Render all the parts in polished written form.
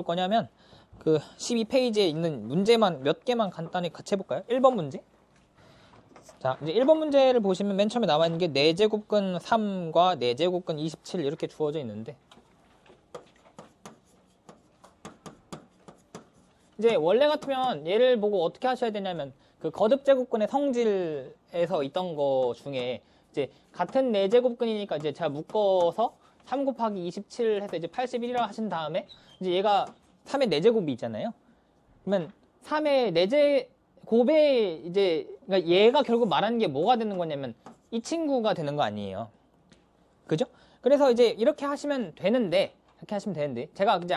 거냐면 그 12페이지에 있는 문제만 몇 개만 간단히 같이 해볼까요? 1번 문제. 자, 이제 1번 문제를 보시면 맨 처음에 나와 있는 게 4제곱근 3과 4제곱근 27 이렇게 주어져 있는데, 이제 원래 같으면 얘를 보고 어떻게 하셔야 되냐면 그 거듭제곱근의 성질에서 있던 거 중에 이제 같은 4제곱근이니까 이제 제가 묶어서 3 곱하기 27 해서 이제 81이라고 하신 다음에 이제 얘가 3의 4제곱이 있잖아요. 그러면 3의 4제곱에 이제 그러니까 얘가 결국 말하는 게 뭐가 되는 거냐면 이 친구가 되는 거 아니에요. 그죠? 그래서 이제 이렇게 하시면 되는데, 제가 이제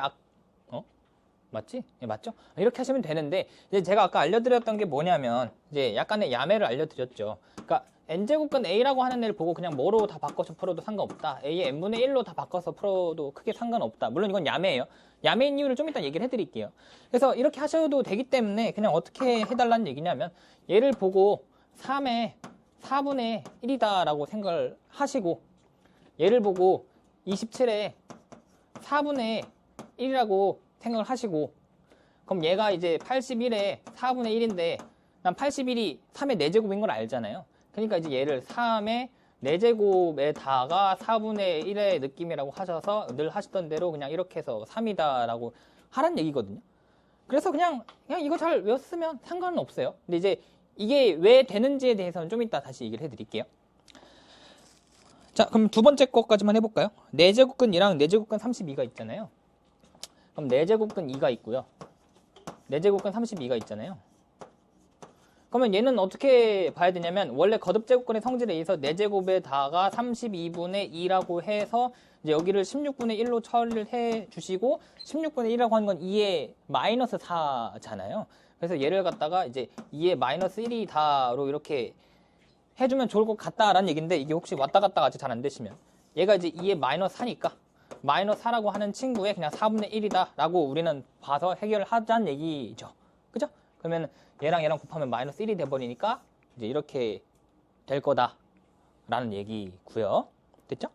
맞지? 예, 맞죠? 이렇게 하시면 되는데, 이제 제가 아까 알려드렸던 게 뭐냐면, 이제 약간의 야매를 알려드렸죠. 그러니까, n제곱근 a라고 하는 애를 보고 그냥 뭐로 다 바꿔서 풀어도 상관없다. a의 n분의 1로 다 바꿔서 풀어도 크게 상관없다. 물론 이건 야매예요. 야매인 이유를 좀 이따 얘기를 해드릴게요. 그래서 이렇게 하셔도 되기 때문에 그냥 어떻게 해달라는 얘기냐면, 얘를 보고 3의 4분의 1이다라고 생각을 하시고, 얘를 보고 27의 4분의 1이라고 생각을 하시고, 그럼 얘가 이제 81의 4분의 1인데 난 81이 3의 4제곱인 걸 알잖아요. 그러니까 이제 얘를 3의 4제곱에다가 4분의 1의 느낌이라고 하셔서 늘 하시던 대로 그냥 이렇게 해서 3이다 라고 하란 얘기거든요. 그래서 그냥 이거 잘 외웠으면 상관은 없어요. 근데 이제 이게 왜 되는지에 대해서는 좀 이따 다시 얘기를 해드릴게요. 자, 그럼 두 번째 거까지만 해볼까요? 4제곱근 2랑 4제곱근 32가 있잖아요. 그럼 4제곱근 2가 있고요. 4제곱근 32가 있잖아요. 그러면 얘는 어떻게 봐야 되냐면, 원래 거듭제곱근의 성질에 의해서 4제곱에다가 32분의 2라고 해서 이제 여기를 16분의 1로 처리를 해 주시고, 16분의 1이라고 하는 건 2의 마이너스 4잖아요. 그래서 얘를 갖다가 이제 2의 마이너스 1이다로 이렇게 해주면 좋을 것 같다라는 얘기인데, 이게 혹시 왔다 갔다 같이 잘 안 되시면, 얘가 이제 2의 마이너스 4니까 마이너스 4라고 하는 친구에 그냥 4분의 1이다 라고 우리는 봐서 해결을 하자는 얘기죠. 그죠? 그러면 얘랑 얘랑 곱하면 마이너스 1이 돼버리니까 이제 이렇게 될 거다 라는 얘기고요. 됐죠?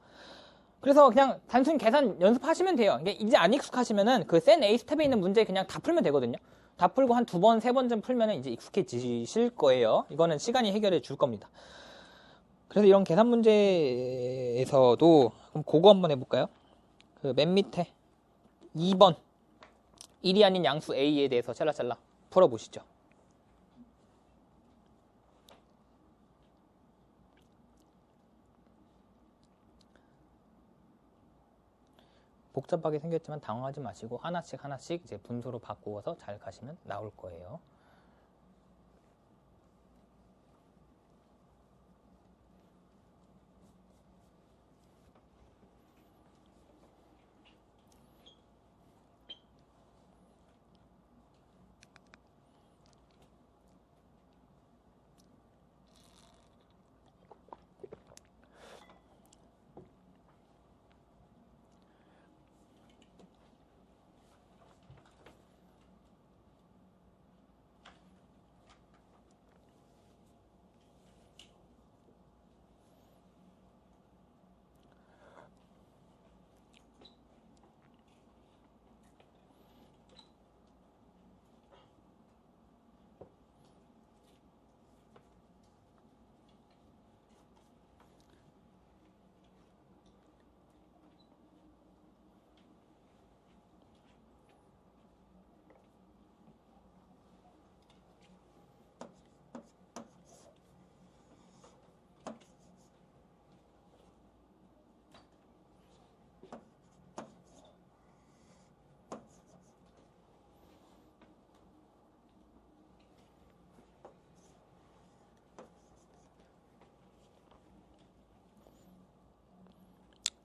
그래서 그냥 단순 계산 연습하시면 돼요. 이제 안 익숙하시면은 그 센 A 스텝에 있는 문제 그냥 다 풀면 되거든요. 다 풀고 한 2번, 3번쯤 풀면은 이제 익숙해지실 거예요. 이거는 시간이 해결해 줄 겁니다. 그래서 이런 계산 문제에서도 그럼 그거 한번 해볼까요? 그 맨 밑에 2번 1이 아닌 양수 A에 대해서 찰라찰라 풀어보시죠. 복잡하게 생겼지만 당황하지 마시고 하나씩 이제 분수로 바꾸어서 잘 가시면 나올 거예요.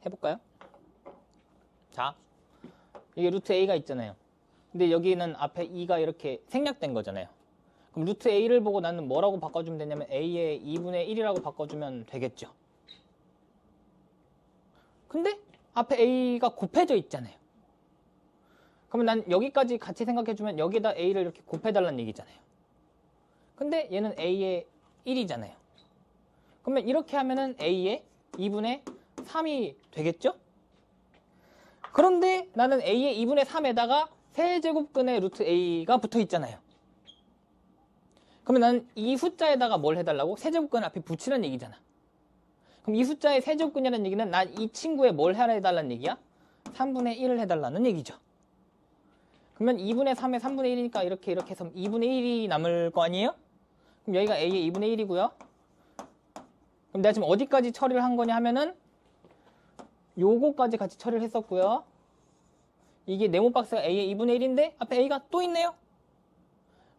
해볼까요? 자, 이게 루트 A가 있잖아요. 근데 여기는 앞에 2가 이렇게 생략된 거잖아요. 그럼 루트 A를 보고 나는 뭐라고 바꿔주면 되냐면 A의 2분의 1이라고 바꿔주면 되겠죠. 근데 앞에 A가 곱해져 있잖아요. 그러면 난 여기까지 같이 생각해주면 여기다 A를 이렇게 곱해달라는 얘기잖아요. 근데 얘는 A의 1이잖아요. 그러면 이렇게 하면은 A의 2분의 3이 되겠죠? 그런데 나는 A의 2분의 3에다가 세제곱근의 루트 a가 붙어 있잖아요. 그러면 나는 이 숫자에다가 뭘 해달라고? 세제곱근 앞에 붙이라는 얘기잖아. 그럼 이 숫자의 세제곱근이라는 얘기는 난 이 친구에 뭘 해달라는 얘기야? 3분의 1을 해달라는 얘기죠. 그러면 2분의 3에 3분의 1이니까 이렇게 해서 2분의 1이 남을 거 아니에요? 그럼 여기가 a의 2분의 1이고요. 그럼 내가 지금 어디까지 처리를 한 거냐 하면은 요거까지 같이 처리를 했었고요. 이게 네모 박스가 a의 2분의 1인데 앞에 a가 또 있네요.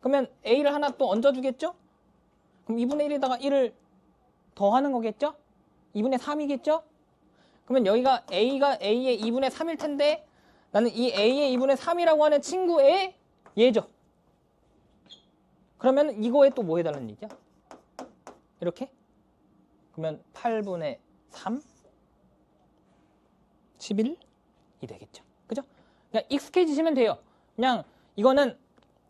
그러면 a를 하나 또 얹어주겠죠? 그럼 2분의 1에다가 1을 더하는 거겠죠? 2분의 3이겠죠? 그러면 여기가 a가 a의 2분의 3일 텐데 나는 이 a의 2분의 3이라고 하는 친구의 얘죠. 그러면 이거에 또 뭐 해달라는 얘기야? 이렇게? 그러면 8분의 3? 11이 되겠죠. 그죠? 그냥 익숙해지시면 돼요. 그냥 이거는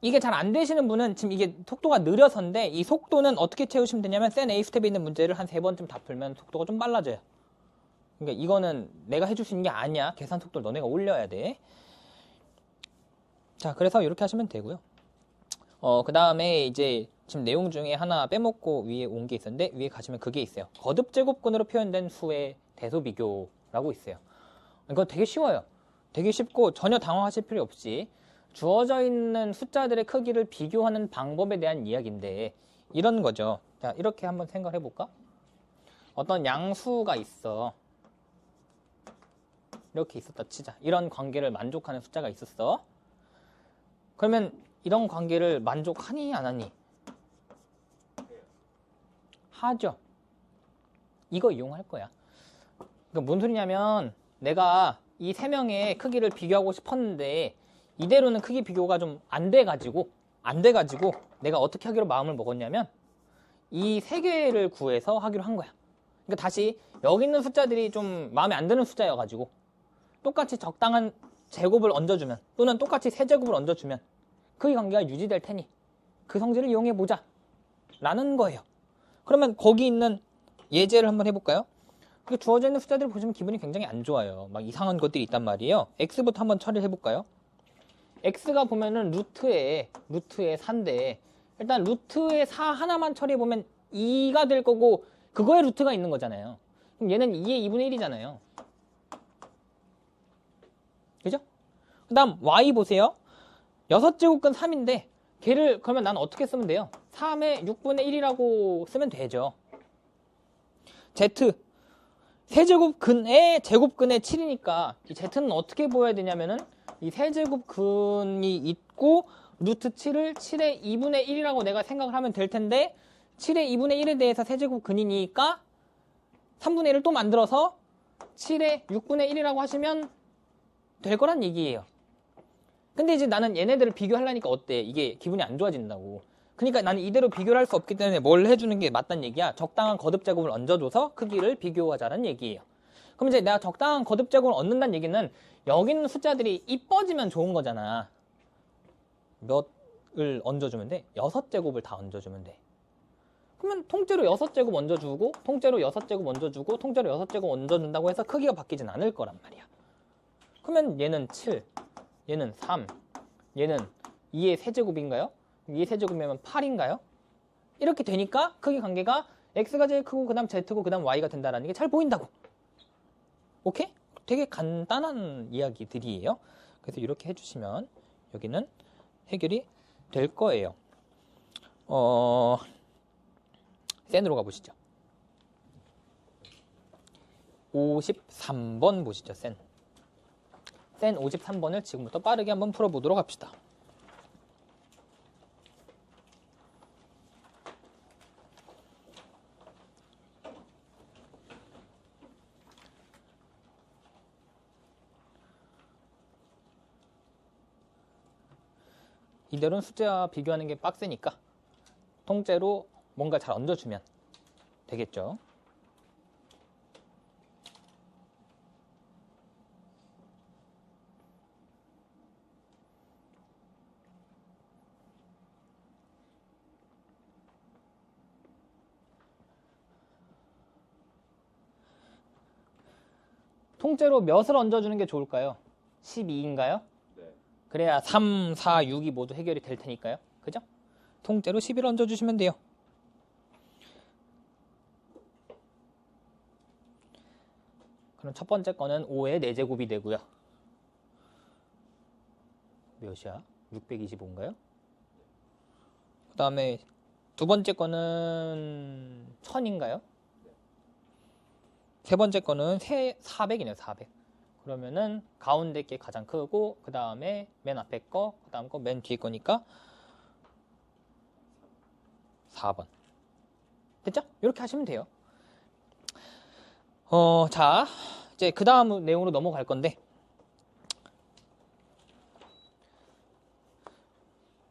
이게 잘 안 되시는 분은 지금 이게 속도가 느려서인데 이 속도는 어떻게 채우시면 되냐면 센 A 스텝에 있는 문제를 한 3번쯤 다 풀면 속도가 좀 빨라져요. 그러니까 이거는 내가 해줄 수 있는 게 아니야. 계산 속도를 너네가 올려야 돼. 자, 그래서 이렇게 하시면 되고요. 그 다음에 이제 지금 내용 중에 하나 빼먹고 위에 온 게 있었는데 위에 가시면 그게 있어요. 거듭 제곱근으로 표현된 수의 대소 비교라고 있어요. 이거 되게 쉬워요. 되게 쉽고 전혀 당황하실 필요 없이 주어져 있는 숫자들의 크기를 비교하는 방법에 대한 이야기인데 이런 거죠. 자, 이렇게 한번 생각을 해볼까? 어떤 양수가 있어. 이렇게 있었다 치자. 이런 관계를 만족하는 숫자가 있었어. 그러면 이런 관계를 만족하니 안 하니? 하죠. 이거 이용할 거야. 그러니까 뭔 소리냐면 내가 이 세 명의 크기를 비교하고 싶었는데 이대로는 크기 비교가 좀 안 돼가지고 내가 어떻게 하기로 마음을 먹었냐면 이 세 개를 구해서 하기로 한 거야. 그러니까 다시 여기 있는 숫자들이 좀 마음에 안 드는 숫자여가지고 똑같이 적당한 제곱을 얹어주면 또는 똑같이 세제곱을 얹어주면 크기 관계가 유지될 테니 그 성질을 이용해보자 라는 거예요. 그러면 거기 있는 예제를 한번 해볼까요? 주어져 있는 숫자들을 보시면 기분이 굉장히 안 좋아요. 막 이상한 것들이 있단 말이에요. x부터 한번 처리를 해볼까요? x가 보면은 루트에 4인데 일단 루트에 4 하나만 처리해보면 2가 될 거고 그거에 루트가 있는 거잖아요. 그럼 얘는 2의 2분의 1이잖아요. 그죠? 그 다음 y 보세요. 6제곱근 3인데 걔를 그러면 난 어떻게 쓰면 돼요? 3의 6분의 1이라고 쓰면 되죠. z 세제곱근의 제곱근의 7이니까 이 z는 어떻게 보여야 되냐면은 이 세제곱근이 있고 루트 7을 7의 2분의 1이라고 내가 생각을 하면 될 텐데 7의 2분의 1에 대해서 세제곱근이니까 3분의 1을 또 만들어서 7의 6분의 1이라고 하시면 될 거란 얘기예요. 근데 이제 나는 얘네들을 비교하려니까 어때? 이게 기분이 안 좋아진다고. 그러니까 나는 이대로 비교를 할 수 없기 때문에 뭘 해주는 게 맞다는 얘기야. 적당한 거듭 제곱을 얹어줘서 크기를 비교하자는 얘기예요. 그럼 이제 내가 적당한 거듭 제곱을 얻는다는 얘기는 여기 있는 숫자들이 이뻐지면 좋은 거잖아. 몇을 얹어주면 돼? 6제곱을 다 얹어주면 돼. 그러면 통째로 6제곱 얹어주고 통째로 6제곱 얹어주고 통째로 6제곱 얹어준다고 해서 크기가 바뀌진 않을 거란 말이야. 그러면 얘는 7, 얘는 3, 얘는 2의 세제곱인가요? 2의 세제곱이면 8인가요? 이렇게 되니까 크기 관계가 x가 제일 크고 그 다음 z고 그 다음 y가 된다는 게 잘 보인다고. 오케이? 되게 간단한 이야기들이에요. 그래서 이렇게 해주시면 여기는 해결이 될 거예요. 센으로 가보시죠. 53번 보시죠. 센 53번을 지금부터 빠르게 한번 풀어보도록 합시다. 이대로는 숫자 비교하는 게 빡세니까 통째로 뭔가 잘 얹어주면 되겠죠. 통째로 몇을 얹어주는 게 좋을까요? 12인가요? 네. 그래야 3, 4, 6이 모두 해결이 될 테니까요. 그죠? 통째로 11 얹어주시면 돼요. 그럼 첫 번째 거는 5의 4제곱이 되고요. 몇이야? 625인가요? 그 다음에 두 번째 거는 1000인가요? 세 번째 거는 400이네요. 400. 그러면은 가운데 게 가장 크고 그 다음에 맨 앞에 거, 그 다음 거, 맨 뒤에 거니까 4번. 됐죠? 이렇게 하시면 돼요. 자, 이제 그 다음 내용으로 넘어갈 건데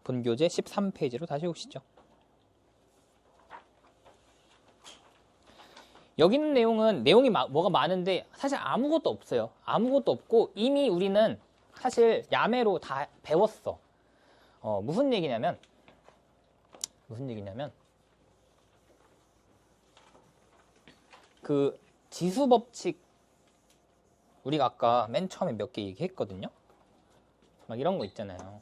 본교재 13페이지로 다시 오시죠. 여기 있는 내용이 뭐가 많은데 사실 아무것도 없어요. 아무것도 없고 이미 우리는 사실 야매로 다 배웠어. 무슨 얘기냐면 그 지수법칙 우리가 아까 맨 처음에 몇 개 얘기했거든요. 막 이런 거 있잖아요.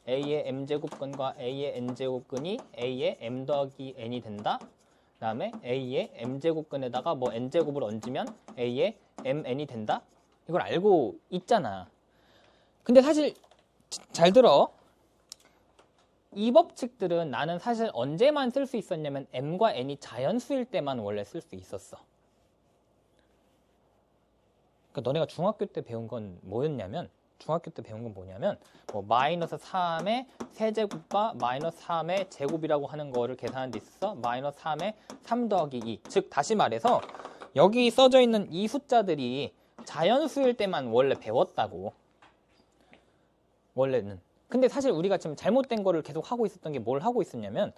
A의 m제곱근과 A의 n제곱근이 A의 m 더하기 n이 된다. 그 다음에 A의 m제곱근에다가 뭐 n제곱을 얹으면 A의 mn이 된다. 이걸 알고 있잖아. 근데 사실 잘 들어. 이 법칙들은 나는 사실 언제만 쓸 수 있었냐면 m과 n이 자연수일 때만 원래 쓸 수 있었어. 그러니까 너네가 중학교 때 배운 건 뭐냐면 뭐 마이너스 3의 세제곱과 마이너스 3의 제곱이라고 하는 거를 계산하는 데 있어서 마이너스 3의 3 더하기 2. 즉 다시 말해서 여기 써져 있는 이 숫자들이 자연수일 때만 원래 배웠다고. 원래는. 근데 사실 우리가 지금 잘못된 거를 계속 하고 있었던 게 뭘 하고 있었냐면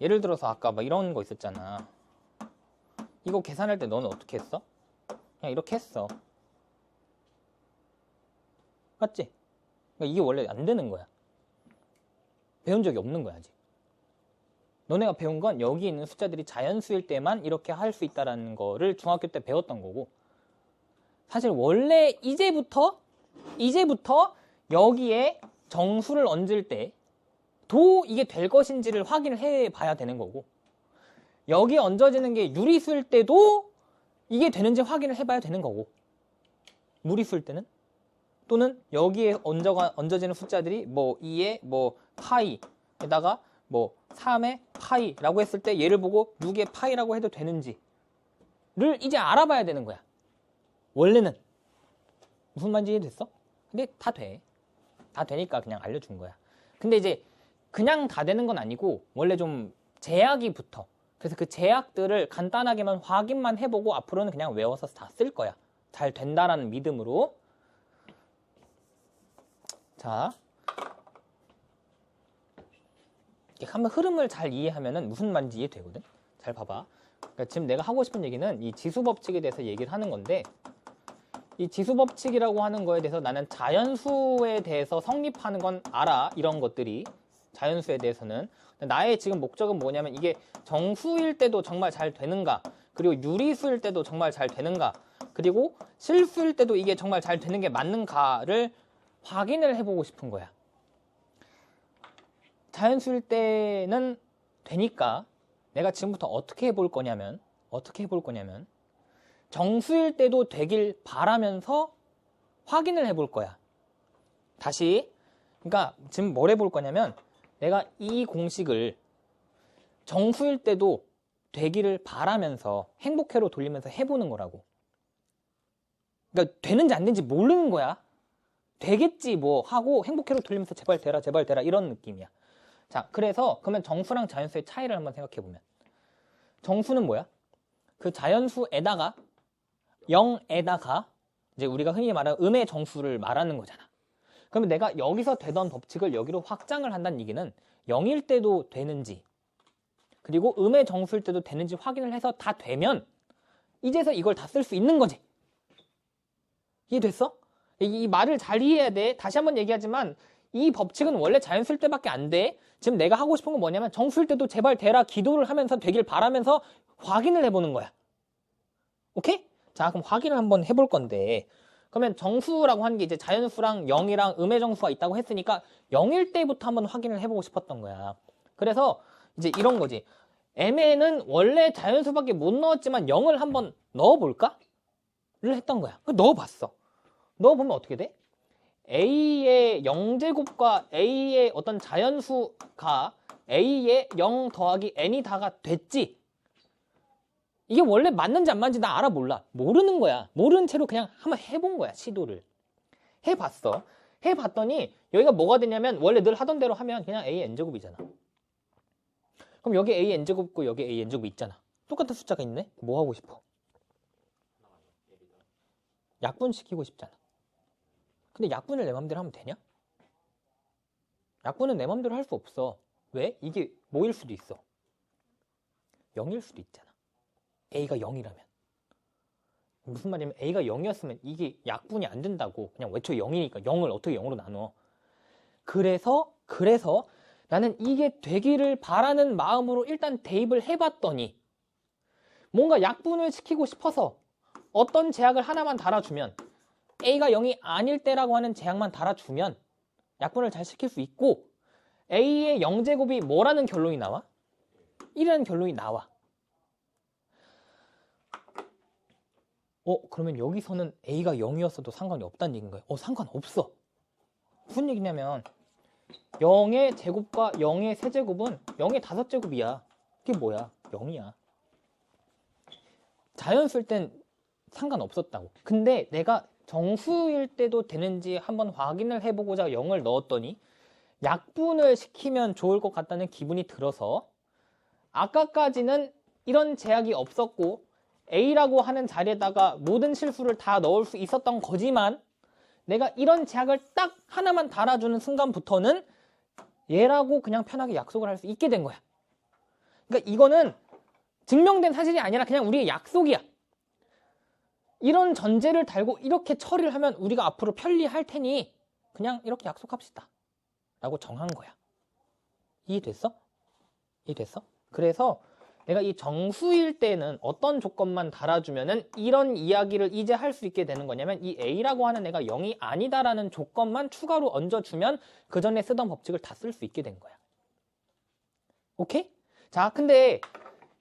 예를 들어서 아까 막 이런 거 있었잖아. 이거 계산할 때 너는 어떻게 했어? 그냥 이렇게 했어. 맞지? 그러니까 이게 원래 안 되는 거야. 배운 적이 없는 거야, 아직. 너네가 배운 건 여기 있는 숫자들이 자연수일 때만 이렇게 할 수 있다는 거를 중학교 때 배웠던 거고, 사실 원래 이제부터 여기에 정수를 얹을 때도 이게 될 것인지를 확인을 해 봐야 되는 거고, 여기에 얹어지는 게 유리수일 때도 이게 되는지 확인을 해 봐야 되는 거고, 무리수일 때는 또는 여기에 얹어지는 숫자들이 뭐 2의 뭐 파이에다가 뭐 3의 파이라고 했을 때 얘를 보고 6의 파이라고 해도 되는지를 이제 알아봐야 되는 거야. 원래는. 무슨 말인지 이해됐어? 근데 다 돼. 다 되니까 그냥 알려준 거야. 근데 이제 그냥 다 되는 건 아니고 원래 좀 제약이 붙어. 그래서 그 제약들을 간단하게만 확인만 해보고 앞으로는 그냥 외워서 다 쓸 거야. 잘 된다라는 믿음으로. 자, 한번 흐름을 잘 이해하면은 무슨 말인지 이해되거든? 잘 봐봐. 그러니까 지금 내가 하고 싶은 얘기는 이 지수법칙에 대해서 얘기를 하는 건데, 이 지수법칙이라고 하는 거에 대해서 나는 자연수에 대해서 성립하는 건 알아. 이런 것들이. 자연수에 대해서는. 나의 지금 목적은 뭐냐면 이게 정수일 때도 정말 잘 되는가, 그리고 유리수일 때도 정말 잘 되는가, 그리고 실수일 때도 이게 정말 잘 되는 게 맞는가를 확인을 해보고 싶은 거야. 자연수일 때는 되니까 내가 지금부터 어떻게 해볼 거냐면 정수일 때도 되길 바라면서 확인을 해볼 거야. 다시. 그러니까 지금 뭘 해볼 거냐면 내가 이 공식을 정수일 때도 되기를 바라면서 행복회로 돌리면서 해보는 거라고. 그러니까 되는지 안 되는지 모르는 거야. 되겠지 뭐 하고 행복회로 돌리면서 제발 되라 이런 느낌이야. 자, 그래서 그러면 정수랑 자연수의 차이를 한번 생각해보면, 정수는 뭐야? 그 자연수에다가 0에다가 이제 우리가 흔히 말하는 음의 정수를 말하는 거잖아. 그러면 내가 여기서 되던 법칙을 여기로 확장을 한다는 얘기는 0일 때도 되는지, 그리고 음의 정수일 때도 되는지 확인을 해서 다 되면 이제서 이걸 다 쓸 수 있는 거지. 이해됐어? 이 말을 잘 이해해야 돼. 다시 한번 얘기하지만 이 법칙은 원래 자연수일 때밖에 안 돼. 지금 내가 하고 싶은 건 뭐냐면 정수일 때도 제발 되라 기도를 하면서 되길 바라면서 확인을 해보는 거야. 오케이? 자, 그럼 확인을 한번 해볼 건데, 그러면 정수라고 하는 게 이제 자연수랑 0이랑 음의 정수가 있다고 했으니까 0일 때부터 한번 확인을 해보고 싶었던 거야. 그래서 이제 이런 거지. M에는 원래 자연수밖에 못 넣었지만 0을 한번 넣어볼까? 를 했던 거야. 넣어봤어. 넣어보면 어떻게 돼? A의 0제곱과 A의 어떤 자연수가 A의 0 더하기 N이 다가 됐지? 이게 원래 맞는지 안 맞는지 나 알아 몰라. 모르는 거야. 모르는 채로 그냥 한번 해본 거야. 시도를. 해봤어. 해봤더니 여기가 뭐가 되냐면 원래 늘 하던 대로 하면 그냥 A N제곱이잖아. 그럼 여기 A N제곱 있고 여기 A N제곱 있잖아. 똑같은 숫자가 있네? 뭐 하고 싶어? 약분시키고 싶잖아. 근데 약분을 내 맘대로 하면 되냐? 약분은 내 맘대로 할 수 없어. 왜? 이게 뭐일 수도 있어. 0일 수도 있잖아. A가 0이라면. 무슨 말이냐면 A가 0이었으면 이게 약분이 안 된다고. 그냥 외초 0이니까 0을 어떻게 0으로 나눠. 그래서 나는 이게 되기를 바라는 마음으로 일단 대입을 해봤더니 뭔가 약분을 시키고 싶어서 어떤 제약을 하나만 달아주면 A가 0이 아닐 때라고 하는 제약만 달아주면 약분을 잘 시킬 수 있고 A의 0제곱이 뭐라는 결론이 나와? 1이라는 결론이 나와. 그러면 여기서는 A가 0이었어도 상관이 없다는 얘기인 거예요. 상관없어. 무슨 얘기냐면 0의 제곱과 0의 세제곱은 0의 5제곱이야. 그게 뭐야? 0이야. 자연수일 땐 상관없었다고. 근데 내가 정수일 때도 되는지 한번 확인을 해보고자 0을 넣었더니 약분을 시키면 좋을 것 같다는 기분이 들어서 아까까지는 이런 제약이 없었고 A라고 하는 자리에다가 모든 실수를 다 넣을 수 있었던 거지만 내가 이런 제약을 딱 하나만 달아주는 순간부터는 얘라고 그냥 편하게 약속을 할 수 있게 된 거야. 그러니까 이거는 증명된 사실이 아니라 그냥 우리의 약속이야. 이런 전제를 달고 이렇게 처리를 하면 우리가 앞으로 편리할 테니 그냥 이렇게 약속합시다 라고 정한 거야. 이해됐어? 이해됐어? 그래서 내가 이 정수일 때는 어떤 조건만 달아주면은 이런 이야기를 이제 할 수 있게 되는 거냐면 이 A라고 하는 애가 0이 아니다라는 조건만 추가로 얹어주면 그 전에 쓰던 법칙을 다 쓸 수 있게 된 거야. 오케이? 자, 근데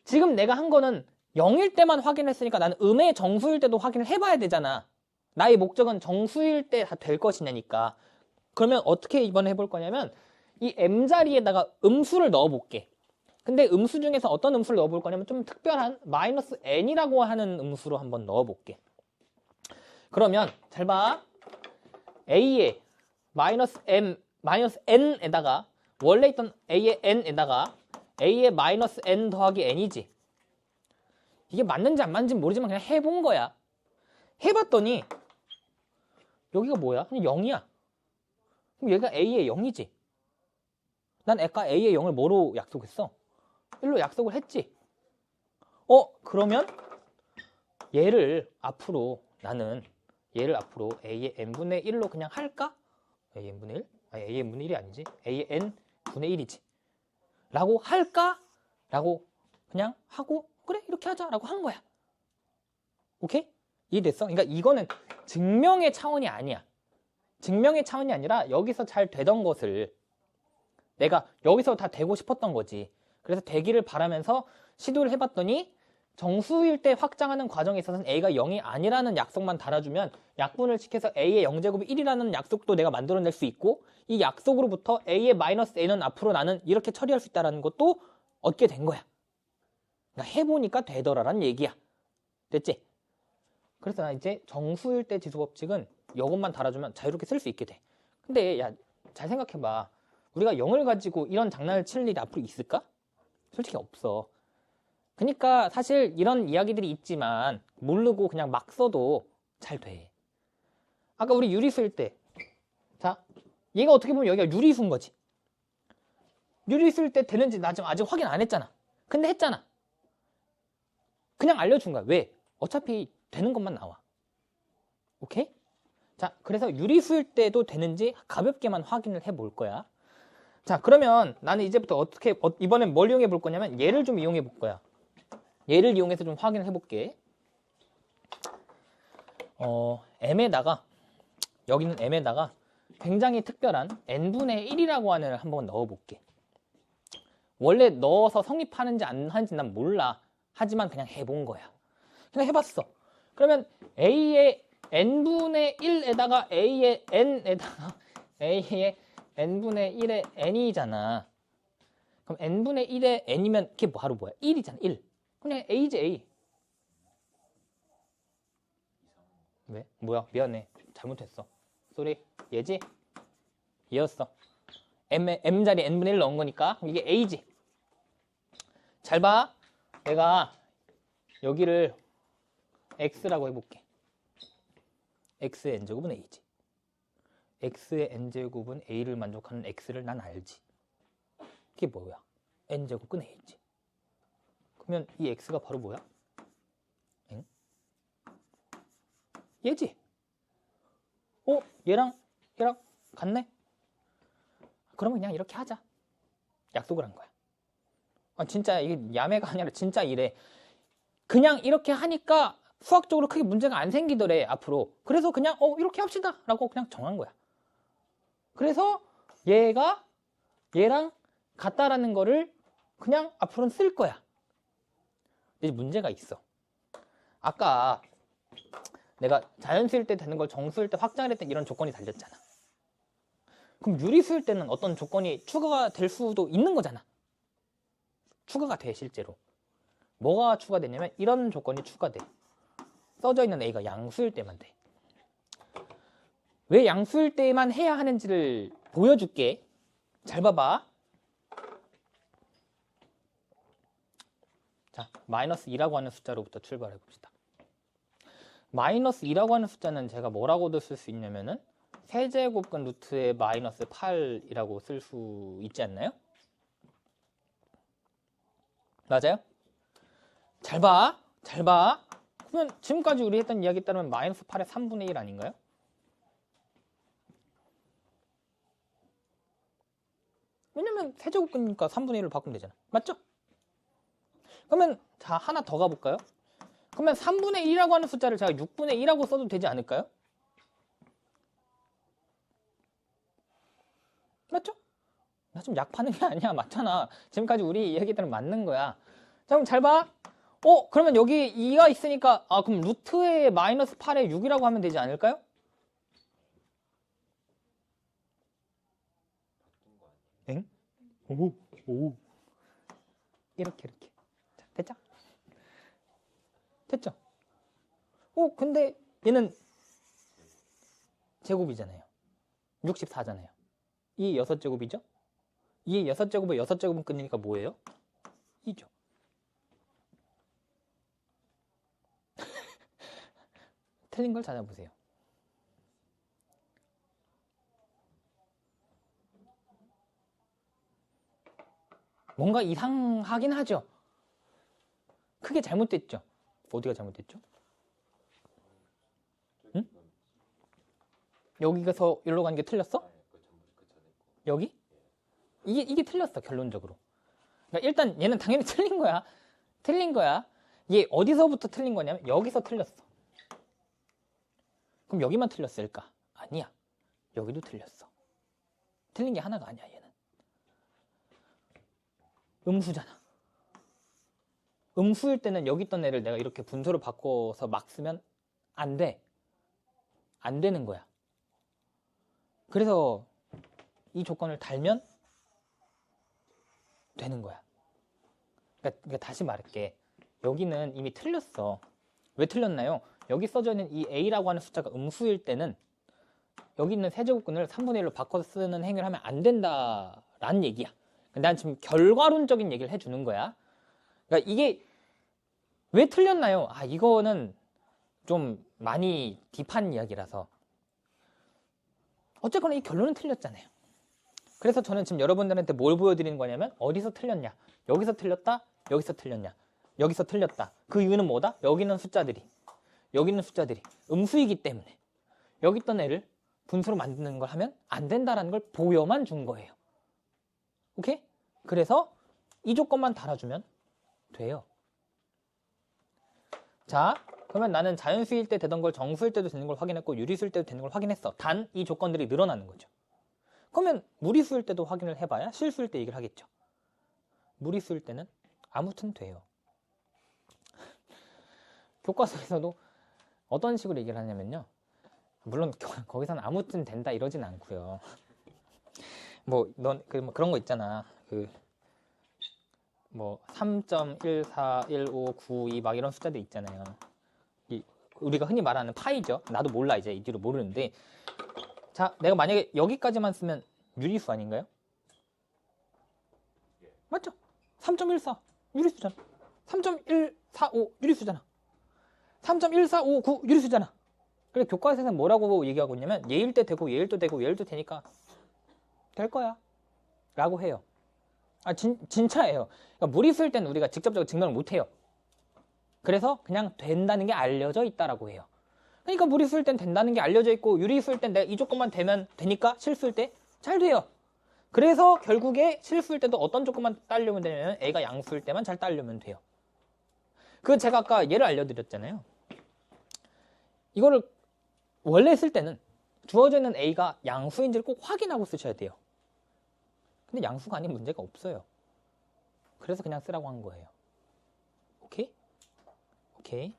지금 내가 한 거는 0일 때만 확인했으니까 나는 음의 정수일 때도 확인을 해봐야 되잖아. 나의 목적은 정수일 때 다 될 것이냐니까. 그러면 어떻게 이번에 해볼 거냐면 이 M자리에다가 음수를 넣어볼게. 근데 음수 중에서 어떤 음수를 넣어볼 거냐면 좀 특별한 마이너스 n이라고 하는 음수로 한번 넣어볼게. 그러면 잘 봐. a의 마이너스 n에다가 원래 있던 a의 n에다가 a의 마이너스 n 더하기 n이지. 이게 맞는지 안 맞는지 모르지만 그냥 해본 거야. 해봤더니 여기가 뭐야? 그냥 0이야. 그럼 얘가 a의 0이지. 난 아까 a의 0을 뭐로 약속했어? 1로 약속을 했지. 그러면 얘를 앞으로 a의 n분의 1로 그냥 할까? a의 n분의 1? 아니 a의 n분의 1이 아니지. a의 n분의 1이지. 라고 할까? 라고 그냥 하고 그래 이렇게 하자 라고 한 거야. 오케이? 이해됐어? 그러니까 이거는 증명의 차원이 아니야. 증명의 차원이 아니라 여기서 잘 되던 것을 내가 여기서 다 되고 싶었던 거지. 그래서 되기를 바라면서 시도를 해봤더니 정수일 때 확장하는 과정에 있어서는 A가 0이 아니라는 약속만 달아주면 약분을 시켜서 A의 0제곱이 1이라는 약속도 내가 만들어낼 수 있고 이 약속으로부터 A의 마이너스 N은 앞으로 나는 이렇게 처리할 수 있다는 것도 얻게 된 거야. 그러니까 해보니까 되더라라는 얘기야. 됐지? 그래서 나 이제 정수일 때 지수법칙은 이것만 달아주면 자유롭게 쓸 수 있게 돼. 근데 야, 잘 생각해봐. 우리가 0을 가지고 이런 장난을 칠 일이 앞으로 있을까? 솔직히 없어. 그러니까 사실 이런 이야기들이 있지만 모르고 그냥 막 써도 잘 돼. 아까 우리 유리수일 때 자, 얘가 어떻게 보면 여기가 유리수인 거지. 유리수일 때 되는지 나 지금 아직 확인 안 했잖아. 근데 했잖아. 그냥 알려준 거야. 왜? 어차피 되는 것만 나와. 오케이? 자, 그래서 유리수일 때도 되는지 가볍게만 확인을 해볼 거야. 자, 그러면 나는 이제부터 이번엔 뭘 이용해 볼 거냐면 얘를 좀 이용해 볼 거야. 얘를 이용해서 좀 확인을 해볼게. m에다가 여기는 m에다가 굉장히 특별한 n분의 1이라고 하는 애를 한번 넣어볼게. 원래 넣어서 성립하는지 안 하는지 난 몰라. 하지만 그냥 해본 거야. 그냥 해봤어. 그러면 a의 n분의 1에다가 a의 n에다가 a의 n분의 1의 n이잖아. 그럼 n분의 1의 n이면 그게 바로 뭐야? 1이잖아. 1. 그냥 a지 a. 왜? 뭐야? 미안해. 잘못했어. 쏘리. 얘지? 얘였어. m자리 n분의 1 넣은 거니까 이게 a지. 잘 봐. 내가 여기를 x라고 해볼게. x의 n제곱은 a지. x의 n제곱은 a를 만족하는 x를 난 알지. 그게 뭐야? n제곱은 a지. 그러면 이 x가 바로 뭐야? 엥? 얘지? 얘랑 같네? 그러면 그냥 이렇게 하자. 약속을 한 거야. 진짜 이게 야매가 아니라 진짜 이래. 그냥 이렇게 하니까 수학적으로 크게 문제가 안 생기더래, 앞으로. 그래서 그냥 이렇게 합시다 라고 그냥 정한 거야. 그래서 얘가 얘랑 같다라는 거를 그냥 앞으로는 쓸 거야. 이제 문제가 있어. 아까 내가 자연수일 때 되는 걸 정수일 때 확장을 했던 이런 조건이 달렸잖아. 그럼 유리수일 때는 어떤 조건이 추가가 될 수도 있는 거잖아. 추가가 돼, 실제로. 뭐가 추가되냐면 이런 조건이 추가돼. 써져 있는 A가 양수일 때만 돼. 왜 양수일 때만 해야 하는지를 보여줄게. 잘 봐봐. 자, 마이너스 2라고 하는 숫자로부터 출발해 봅시다. 마이너스 2라고 하는 숫자는 제가 뭐라고도 쓸 수 있냐면은 세제곱근 루트의 마이너스 8이라고 쓸 수 있지 않나요? 맞아요? 잘 봐. 잘 봐. 그러면 지금까지 우리 했던 이야기에 따르면 마이너스 8의 3분의 1 아닌가요? 왜냐면 세제곱근이니까 3분의 1을 바꾸면 되잖아. 맞죠? 그러면 자, 하나 더 가볼까요? 그러면 3분의 1이라고 하는 숫자를 제가 6분의 1이라고 써도 되지 않을까요? 맞죠? 나 좀 약파는 게 아니야. 맞잖아. 지금까지 우리 이야기들은 맞는 거야. 자, 그럼 잘 봐. 그러면 여기 2가 있으니까 그럼 루트의 마이너스 8에 6이라고 하면 되지 않을까요? 엥? 오. 이렇게. 자, 됐죠? 됐죠? 근데 얘는 제곱이잖아요. 64잖아요. 이 6제곱이죠? 이 6제곱에 6제곱은 끊으니까 뭐예요? 2죠. 틀린 걸 찾아보세요. 뭔가 이상하긴 하죠. 크게 잘못됐죠. 어디가 잘못됐죠? 응? 여기서 여기로 가는 게 틀렸어? 여기? 이게 틀렸어, 결론적으로. 그러니까 일단 얘는 당연히 틀린 거야. 틀린 거야. 얘 어디서부터 틀린 거냐면 여기서 틀렸어. 그럼 여기만 틀렸을까? 아니야. 여기도 틀렸어. 틀린 게 하나가 아니야, 얘는. 음수잖아. 음수일 때는 여기 있던 애를 내가 이렇게 분수로 바꿔서 막 쓰면 안 돼. 안 되는 거야. 그래서 이 조건을 달면 되는 거야. 그러니까 다시 말할게. 여기는 이미 틀렸어. 왜 틀렸나요? 여기 써져 있는 이 A라고 하는 숫자가 음수일 때는 여기 있는 세제곱근을 3분의 1로 바꿔서 쓰는 행위를 하면 안 된다라는 얘기야. 난 지금 결과론적인 얘기를 해주는 거야. 그러니까 이게 왜 틀렸나요? 이거는 좀 많이 딥한 이야기라서. 어쨌거나 이 결론은 틀렸잖아요. 그래서 저는 지금 여러분들한테 뭘 보여드리는 거냐면 어디서 틀렸냐? 여기서 틀렸다? 여기서 틀렸냐? 여기서 틀렸다. 그 이유는 뭐다? 여기 있는 숫자들이 음수이기 때문에 여기 있던 애를 분수로 만드는 걸 하면 안 된다라는 걸 보여만 준 거예요. 오케이? 그래서 이 조건만 달아주면 돼요. 자, 그러면 나는 자연수일 때 되던 걸 정수일 때도 되는 걸 확인했고 유리수일 때도 되는 걸 확인했어. 단 이 조건들이 늘어나는 거죠. 그러면 무리수일 때도 확인을 해봐야 실수일 때 얘기를 하겠죠. 무리수일 때는 아무튼 돼요. 교과서에서도 어떤 식으로 얘기를 하냐면요. 물론 거기서는 아무튼 된다 이러진 않고요. 뭐 그런 거 있잖아. 3.141592 막 이런 숫자들 있잖아요. 우리가 흔히 말하는 파이죠. 나도 몰라 이제 이 뒤로 모르는데. 자, 내가 만약에 여기까지만 쓰면 유리수 아닌가요? 맞죠? 3.14 유리수잖아. 3.145 유리수잖아. 3.1459 유리수잖아. 그래 교과서에서는 뭐라고 얘기하고 있냐면 얘일 때 되고 얘일 때 되고 얘일 때 되니까 될 거야 라고 해요. 진짜예요. 그러니까 무리수일 때는 우리가 직접적으로 증명을 못해요. 그래서 그냥 된다는 게 알려져 있다라고 해요. 그러니까 무리수일 땐 된다는 게 알려져 있고 유리수일 땐 내가 이 조건만 되면 되니까 실수일 때 잘 돼요. 그래서 결국에 실수일 때도 어떤 조건만 따르려면 되냐면 A가 양수일 때만 잘 따르려면 돼요. 그 제가 아까 예를 알려드렸잖아요. 이거를 원래 쓸 때는 주어져 있는 A가 양수인지를 꼭 확인하고 쓰셔야 돼요. 근데 양수가 아닌 문제가 없어요. 그래서 그냥 쓰라고 한 거예요. 오케이? 오케이.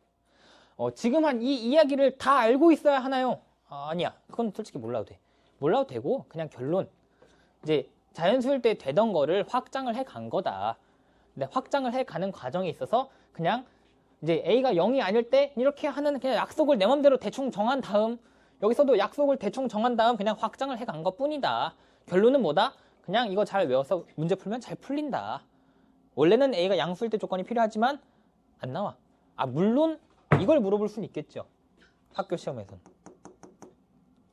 지금 한 이 이야기를 다 알고 있어야 하나요? 아니야. 그건 솔직히 몰라도 돼. 몰라도 되고 그냥 결론. 이제 자연수일 때 되던 거를 확장을 해 간 거다. 근데 확장을 해 가는 과정에 있어서 그냥 이제 A가 0이 아닐 때 이렇게 하는 그냥 약속을 내 맘대로 대충 정한 다음 여기서도 약속을 대충 정한 다음 그냥 확장을 해 간 것 뿐이다. 결론은 뭐다? 그냥 이거 잘 외워서 문제 풀면 잘 풀린다. 원래는 A가 양수일 때 조건이 필요하지만 안 나와. 물론 이걸 물어볼 수는 있겠죠. 학교 시험에서는.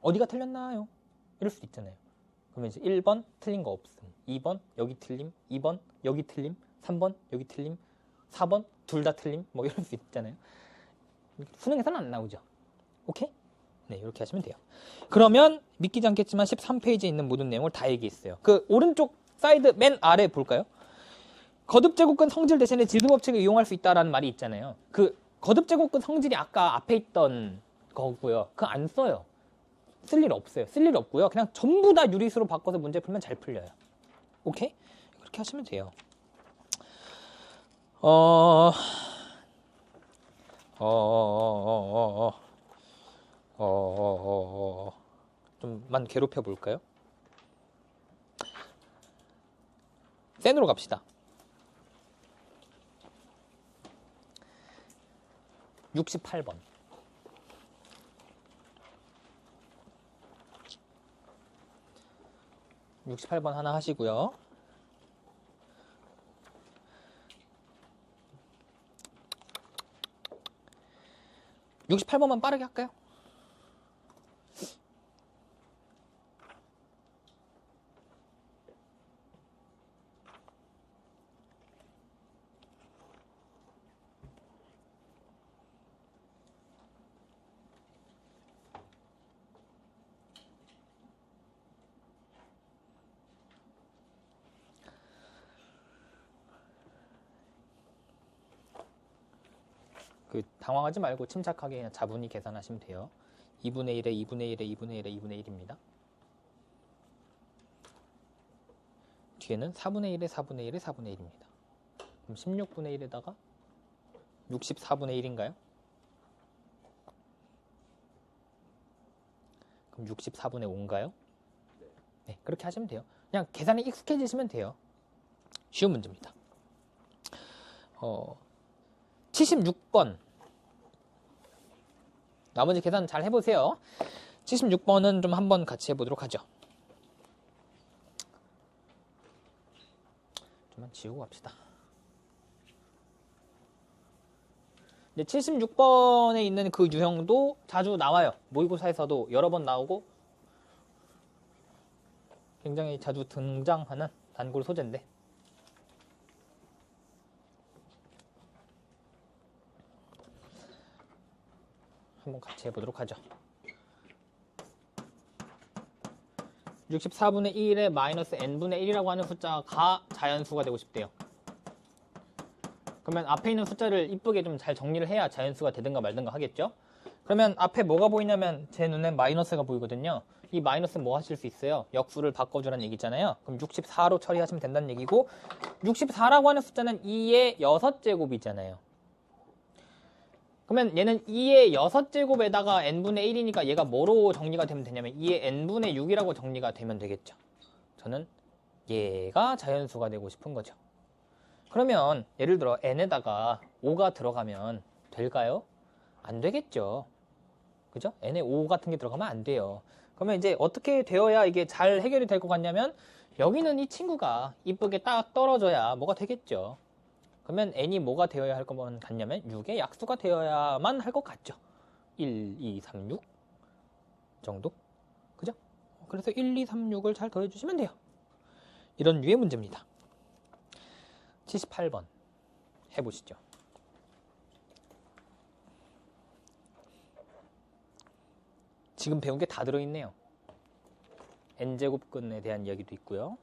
어디가 틀렸나요? 이럴 수도 있잖아요. 그러면 이제 1번 틀린 거 없음. 2번 여기 틀림. 2번 여기 틀림. 3번 여기 틀림. 4번 둘 다 틀림. 뭐 이럴 수 있잖아요. 수능에서는 안 나오죠. 오케이? 네, 이렇게 하시면 돼요. 그러면 믿기지 않겠지만 13페이지에 있는 모든 내용을 다 얘기했어요. 그 오른쪽 사이드 맨 아래 볼까요? 거듭제곱근 성질 대신에 지수법칙을 이용할 수 있다라는 말이 있잖아요. 그 거듭제곱근 성질이 아까 앞에 있던 거고요. 그거 안 써요. 쓸 일 없어요. 쓸 일 없고요. 그냥 전부 다 유리수로 바꿔서 문제 풀면 잘 풀려요. 오케이? 그렇게 하시면 돼요. 좀만 괴롭혀 볼까요? 센으로 갑시다. 68번. 68번 하나 하시고요. (68번만) 빠르게 할까요? 당황하지 말고 침착하게 그냥 자분히 계산하시면 돼요. 2분의 1에 2분의 1에 2분의 1에 2분의 1입니다. 뒤에는 4분의 1에 4분의 1에 4분의 1입니다. 그럼 16분의 1에다가 64분의 1인가요? 그럼 64분의 5인가요? 네, 그렇게 하시면 돼요. 그냥 계산에 익숙해지시면 돼요. 쉬운 문제입니다. 76번. 나머지 계산 잘 해보세요. 76번은 좀 한번 같이 해보도록 하죠. 좀만 지우고 갑시다. 이제 76번에 있는 그 유형도 자주 나와요. 모의고사에서도 여러 번 나오고 굉장히 자주 등장하는 단골 소재인데 한번 같이 해보도록 하죠. 64분의 1에 마이너스 n분의 1이라고 하는 숫자가 자연수가 되고 싶대요. 그러면 앞에 있는 숫자를 이쁘게 좀 잘 정리를 해야 자연수가 되든가 말든가 하겠죠? 그러면 앞에 뭐가 보이냐면 제 눈엔 마이너스가 보이거든요. 이 마이너스는 뭐 하실 수 있어요? 역수를 바꿔주라는 얘기잖아요. 그럼 64로 처리하시면 된다는 얘기고 64라고 하는 숫자는 2의 6제곱이잖아요. 그러면 얘는 2의 6제곱에다가 n분의 1이니까 얘가 뭐로 정리가 되면 되냐면 2의 n분의 6이라고 정리가 되면 되겠죠. 저는 얘가 자연수가 되고 싶은 거죠. 그러면 예를 들어 n에다가 5가 들어가면 될까요? 안 되겠죠. 그죠? n에 5 같은 게 들어가면 안 돼요. 그러면 이제 어떻게 되어야 이게 잘 해결이 될 것 같냐면 여기는 이 친구가 이쁘게 딱 떨어져야 뭐가 되겠죠. 그러면 n이 뭐가 되어야 할 것만 같냐면 6의 약수가 되어야만 할 것 같죠. 1, 2, 3, 6 정도? 그죠? 그래서 1, 2, 3, 6을 잘 더해주시면 돼요. 이런 류의 문제입니다. 78번 해보시죠. 지금 배운 게 다 들어있네요. n제곱근에 대한 이야기도 있고요.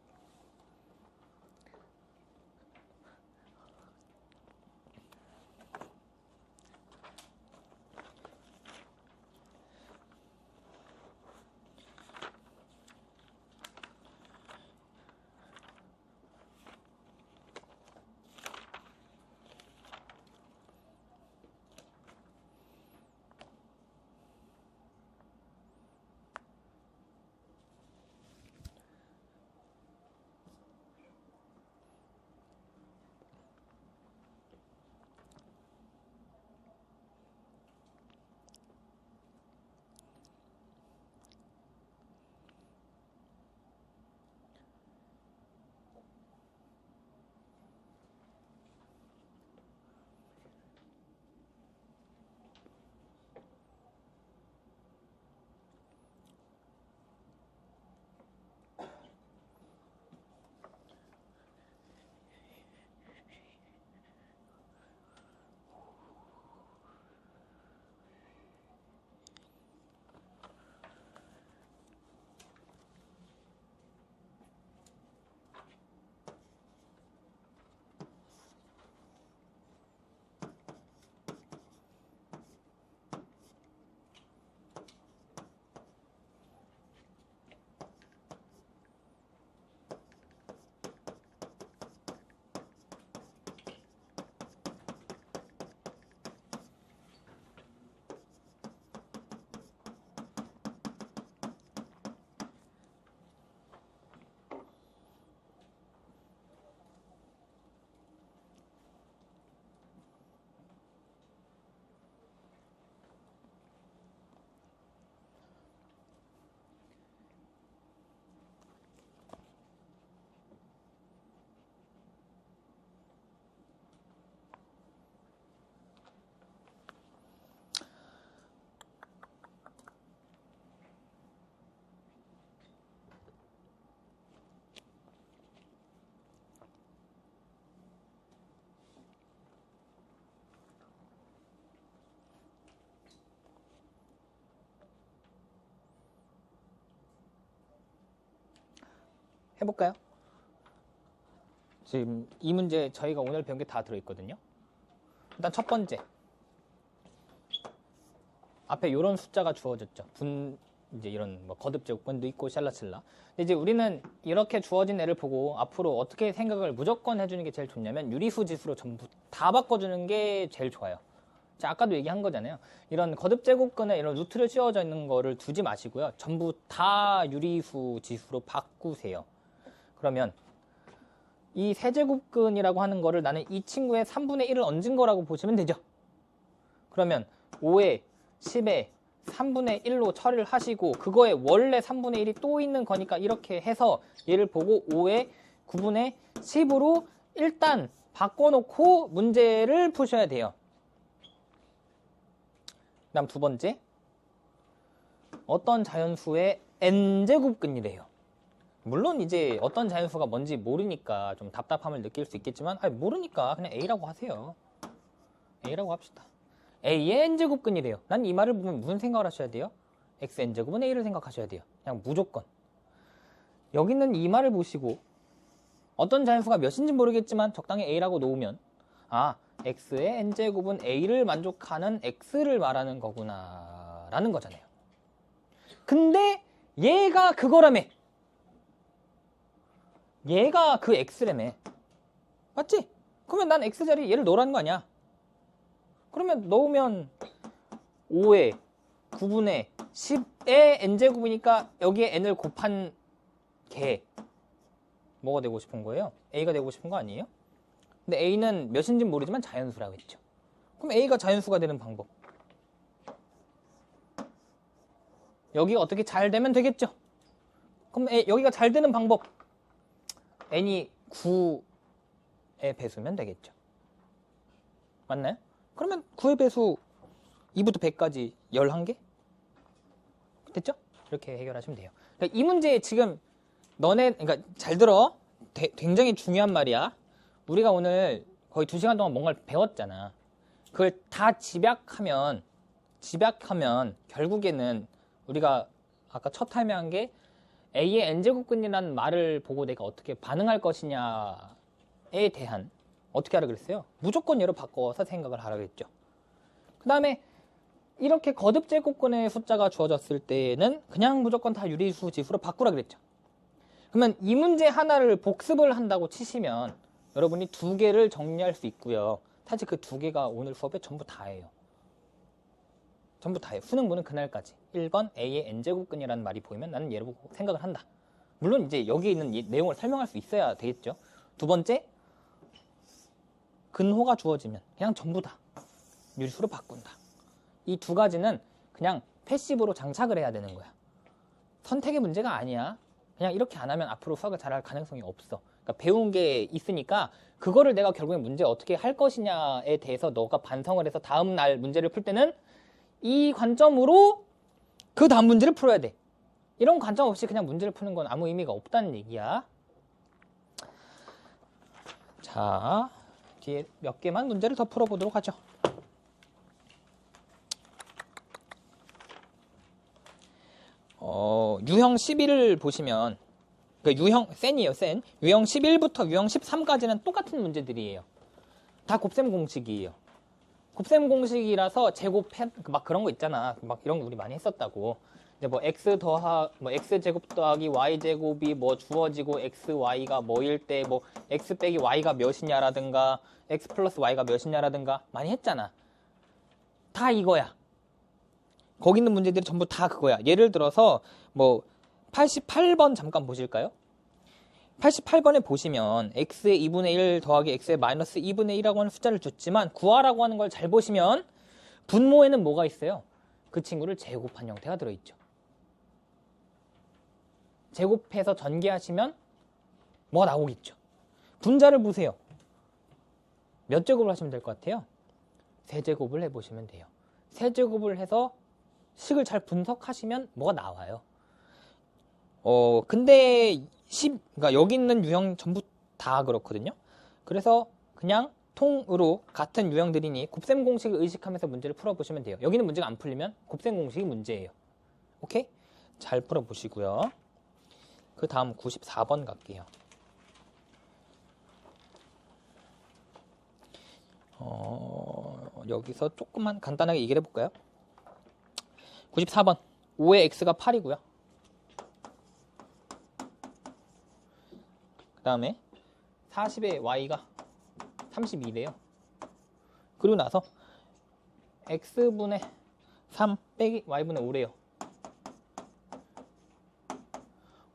해볼까요? 지금 이 문제 저희가 오늘 배운 게 다 들어있거든요. 일단 첫 번째, 앞에 이런 숫자가 주어졌죠. 이제 이런 뭐 거듭 제곱근도 있고 샬라칠라. 근데 이제 우리는 이렇게 주어진 애를 보고 앞으로 어떻게 생각을 무조건 해주는 게 제일 좋냐면 유리수 지수로 전부 다 바꿔주는 게 제일 좋아요. 자, 아까도 얘기한 거잖아요. 이런 거듭 제곱근에 이런 루트를 씌워져 있는 거를 두지 마시고요. 전부 다 유리수 지수로 바꾸세요. 그러면 이 세제곱근이라고 하는 거를 나는 이 친구의 3분의 1을 얹은 거라고 보시면 되죠. 그러면 5에 10에 3분의 1로 처리를 하시고 그거에 원래 3분의 1이 또 있는 거니까 이렇게 해서 얘를 보고 5에 9분의 10으로 일단 바꿔놓고 문제를 푸셔야 돼요. 그 다음 두 번째, 어떤 자연수의 n제곱근이래요. 물론 이제 어떤 자연수가 뭔지 모르니까 좀 답답함을 느낄 수 있겠지만 모르니까 그냥 A라고 하세요. A라고 합시다. A의 n제곱근이래요. 난 이 말을 보면 무슨 생각을 하셔야 돼요? xn제곱은 A를 생각하셔야 돼요. 그냥 무조건. 여기는 이 말을 보시고 어떤 자연수가 몇인지 모르겠지만 적당히 A라고 놓으면 x의 n제곱은 a를 만족하는 x를 말하는 거구나 라는 거잖아요. 근데 얘가 그거라며. 얘가 그 x라며. 맞지? 그러면 난 x자리에 얘를 넣으라는 거 아니야. 그러면 넣으면 5에 9분의 10의 n제곱이니까 여기에 n을 곱한 개 뭐가 되고 싶은 거예요? a가 되고 싶은 거 아니에요? 근데 a는 몇인지는 모르지만 자연수라고 했죠. 그럼 a가 자연수가 되는 방법. 여기가 어떻게 잘 되면 되겠죠? 그럼 여기가 잘 되는 방법. n이 9의 배수면 되겠죠. 맞나요? 그러면 9의 배수 2부터 100까지 11개? 됐죠? 이렇게 해결하시면 돼요. 그러니까 이 문제 지금 그러니까 잘 들어. 굉장히 중요한 말이야. 우리가 오늘 거의 2시간 동안 뭔가를 배웠잖아. 그걸 다 집약하면 결국에는 우리가 아까 첫 설명한 게 A의 n제곱근이라는 말을 보고 내가 어떻게 반응할 것이냐에 대한 어떻게 하라 그랬어요? 무조건 얘로 바꿔서 생각을 하라 그랬죠. 그 다음에 이렇게 거듭제곱근의 숫자가 주어졌을 때는 그냥 무조건 다 유리수 지수로 바꾸라 그랬죠. 그러면 이 문제 하나를 복습을 한다고 치시면 여러분이 2개를 정리할 수 있고요. 사실 그 2개가 오늘 수업에 전부 다예요. 전부 다예요. 수능부는 그날까지. 1번 A의 n제곱근이라는 말이 보이면 나는 얘를 보고 생각을 한다. 물론 이제 여기 있는 이 내용을 설명할 수 있어야 되겠죠. 두 번째, 근호가 주어지면 그냥 전부 다 유리수로 바꾼다. 이 2가지는 그냥 패시브로 장착을 해야 되는 거야. 선택의 문제가 아니야. 그냥 이렇게 안 하면 앞으로 수학을 잘할 가능성이 없어. 그러니까 배운 게 있으니까 그거를 내가 결국에 문제 어떻게 할 것이냐에 대해서 너가 반성을 해서 다음 날 문제를 풀 때는 이 관점으로 그 다음 문제를 풀어야 돼. 이런 관점 없이 그냥 문제를 푸는 건 아무 의미가 없다는 얘기야. 자, 뒤에 몇 개만 문제를 더 풀어보도록 하죠. 유형 11을 보시면 그 유형 센이에요. 센. 유형 11부터 유형 13까지는 똑같은 문제들이에요. 다 곱셈 공식이에요. 곱셈 공식이라서 제곱해 막 그런 거 있잖아. 막 이런 거 우리 많이 했었다고. 이제 뭐 x 제곱 더하기 y 제곱이 뭐 주어지고 x y가 뭐일 때 뭐 x 빼기 y가 몇이냐라든가 x 플러스 y가 몇이냐라든가 많이 했잖아. 다 이거야. 거기 있는 문제들이 전부 다 그거야. 예를 들어서 뭐 88번 잠깐 보실까요? 88번에 보시면 x의 2분의 1 더하기 x의 마이너스 2분의 1이라고 하는 숫자를 줬지만 구하라고 하는 걸 잘 보시면 분모에는 뭐가 있어요? 그 친구를 제곱한 형태가 들어있죠. 제곱해서 전개하시면 뭐가 나오겠죠. 분자를 보세요. 몇 제곱을 하시면 될 것 같아요? 세제곱을 해보시면 돼요. 세제곱을 해서 식을 잘 분석하시면 뭐가 나와요. 근데 그러니까 여기 있는 유형 전부 다 그렇거든요. 그래서 그냥 통으로 같은 유형들이니 곱셈 공식을 의식하면서 문제를 풀어보시면 돼요. 여기는 문제가 안 풀리면 곱셈 공식이 문제예요. 오케이? 잘 풀어보시고요. 그 다음 94번 갈게요. 여기서 조금만 간단하게 얘기를 해볼까요? 94번 5의 x가 8이고요. 그 다음에 40의 y가 32래요. 그리고 나서 x분의 3 빼기 y분의 5래요.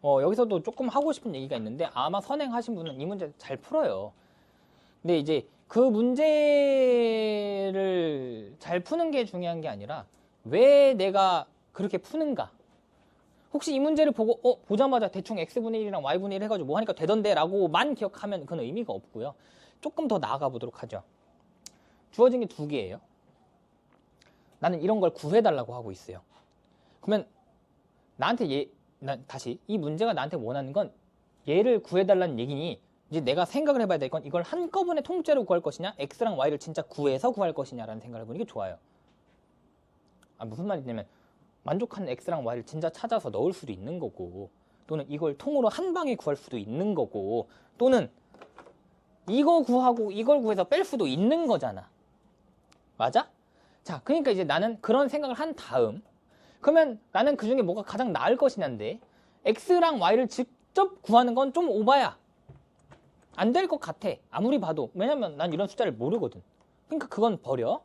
여기서도 조금 하고 싶은 얘기가 있는데 아마 선행하신 분은 이 문제 잘 풀어요. 근데 이제 그 문제를 잘 푸는 게 중요한 게 아니라 왜 내가 그렇게 푸는가? 혹시 이 문제를 보고 보자마자 대충 x분의 1이랑 y분의 1 해가지고 뭐 하니까 되던데 라고만 기억하면 그건 의미가 없고요. 조금 더 나아가 보도록 하죠. 주어진 게 2개예요. 나는 이런 걸 구해달라고 하고 있어요. 그러면 나한테 다시 이 문제가 나한테 원하는 건 얘를 구해달라는 얘기니 이제 내가 생각을 해봐야 될 건 이걸 한꺼번에 통째로 구할 것이냐 x랑 y를 진짜 구해서 구할 것이냐라는 생각을 해보는 게 좋아요. 무슨 말이냐면 만족하는 x랑 y를 진짜 찾아서 넣을 수도 있는 거고 또는 이걸 통으로 한 방에 구할 수도 있는 거고 또는 이거 구하고 이걸 구해서 뺄 수도 있는 거잖아. 맞아? 자, 그러니까 이제 나는 그런 생각을 한 다음, 그러면 나는 그 중에 뭐가 가장 나을 것이냐인데, x랑 y를 직접 구하는 건 좀 오바야. 안 될 것 같아. 아무리 봐도. 왜냐면 난 이런 숫자를 모르거든. 그러니까 그건 버려.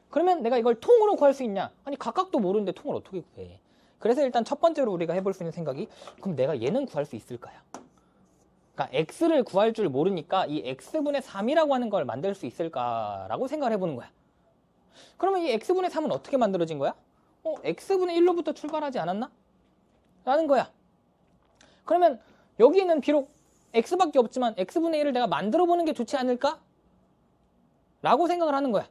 그러면 내가 이걸 통으로 구할 수 있냐? 아니, 각각도 모르는데 통을 어떻게 구해? 그래서 일단 첫 번째로 우리가 해볼 수 있는 생각이, 그럼 내가 얘는 구할 수 있을까요? 그러니까 x를 구할 줄 모르니까 이 x분의 3이라고 하는 걸 만들 수 있을까라고 생각을 해보는 거야. 그러면 이 x분의 3은 어떻게 만들어진 거야? x분의 1로부터 출발하지 않았나? 라는 거야. 그러면 여기는 비록 x밖에 없지만 x분의 1을 내가 만들어 보는 게 좋지 않을까? 라고 생각을 하는 거야.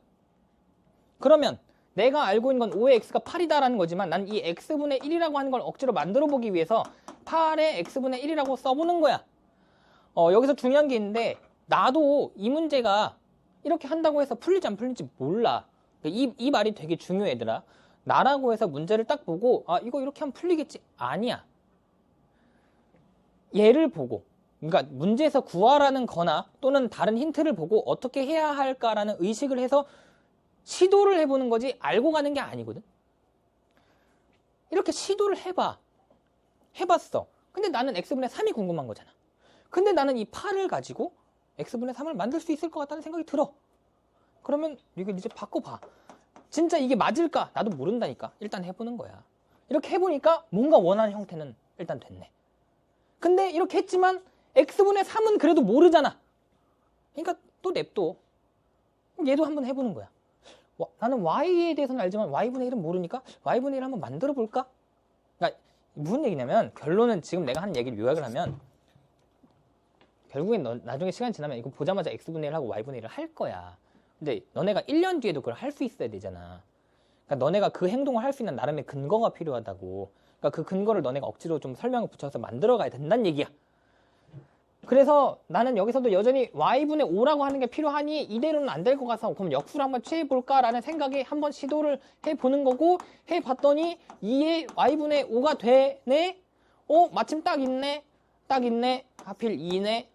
그러면 내가 알고 있는 건 5의 x가 8이다라는 거지만 난 이 x분의 1이라고 하는 걸 억지로 만들어 보기 위해서 8의 x분의 1이라고 써보는 거야. 여기서 중요한 게 있는데, 나도 이 문제가 이렇게 한다고 해서 풀릴지 안 풀릴지 몰라. 이 말이 되게 중요해, 얘들아. 나라고 해서 문제를 딱 보고, 아, 이거 이렇게 하면 풀리겠지. 아니야. 얘를 보고, 그러니까 문제에서 구하라는 거나 또는 다른 힌트를 보고 어떻게 해야 할까라는 의식을 해서 시도를 해보는 거지 알고 가는 게 아니거든. 이렇게 시도를 해봤어. 근데 나는 x분의 3이 궁금한 거잖아. 근데 나는 이 8을 가지고 x분의 3을 만들 수 있을 것 같다는 생각이 들어. 그러면 이걸 이제 바꿔봐. 진짜 이게 맞을까? 나도 모른다니까. 일단 해보는 거야. 이렇게 해보니까 뭔가 원하는 형태는 일단 됐네. 근데 이렇게 했지만 x분의 3은 그래도 모르잖아. 그러니까 또 냅둬. 얘도 한번 해보는 거야. 나는 y에 대해서는 알지만 y분의 1은 모르니까 y분의 1 한번 만들어 볼까? 그러니까 무슨 얘기냐면, 결론은 지금 내가 하는 얘기를 요약을 하면, 결국엔 나중에 시간 지나면 이거 보자마자 x분의 1하고 y분의 1을 할 거야. 근데 너네가 1년 뒤에도 그걸 할 수 있어야 되잖아. 그러니까 너네가 그 행동을 할 수 있는 나름의 근거가 필요하다고. 그러니까 그 근거를 너네가 억지로 좀 설명을 붙여서 만들어 가야 된다는 얘기야. 그래서 나는 여기서도 여전히 y분의 5라고 하는 게 필요하니 이대로는 안 될 것 같아서 그럼 역수를 한번 취해볼까 라는 생각에 한번 시도를 해보는 거고, 해봤더니 2에 y분의 5가 되네? 마침 딱 있네? 하필 2네?